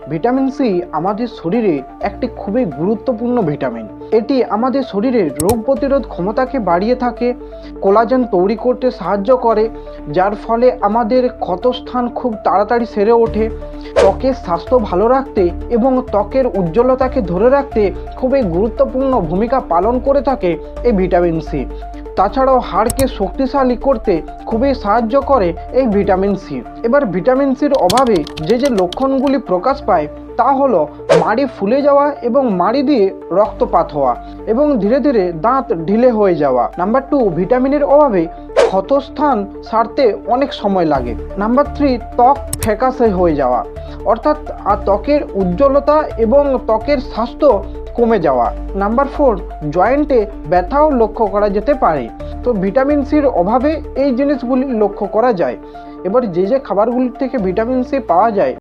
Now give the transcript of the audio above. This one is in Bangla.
ভিটামিন সি আমাদের শরীরে একটি খুবই গুরুত্বপূর্ণ ভিটামিন। এটি আমাদের শরীরের রোগ প্রতিরোধ ক্ষমতাকে বাড়িয়ে থাকে, কোলাজেন তৈরি করতে সাহায্য করে, যার ফলে আমাদের ক্ষতস্থান খুব তাড়াতাড়ি সেরে ওঠে। ত্বকের স্বাস্থ্য ভালো রাখতে এবং ত্বকের উজ্জ্বলতাকে ধরে রাখতে খুবই গুরুত্বপূর্ণ ভূমিকা পালন করে থাকে এই ভিটামিন সি। তাছাড়াও হাড়কে শক্তিশালী করতে খুবই সাহায্য করে এই ভিটামিন সি। এবার ভিটামিন সির অভাবে যে লক্ষণগুলি প্রকাশ পায় তা হলো মাড়ি ফুলে যাওয়া এবং মাড়ি দিয়ে রক্তপাত হওয়া এবং ধীরে ধীরে দাঁত ঢিলে হয়ে যাওয়া। নাম্বার 2, ভিটামিনের অভাবে ক্ষতস্থান সারতে অনেক সময় লাগে। নাম্বার 3, ত্বক ফ্যাকাশে হয়ে যাওয়া, অর্থাৎ ত্বকের উজ্জ্বলতা এবং ত্বকের স্বাস্থ্য কমে যাওয়া। নাম্বার 4, জয়েন্টে ব্যথাও লক্ষ্য করা যেতে পারে। তো ভিটামিন সির অভাবে এই জিনিসগুলি লক্ষ্য করা যায়। এবার যে খাবারগুলি থেকে ভিটামিন সি পাওয়া যায়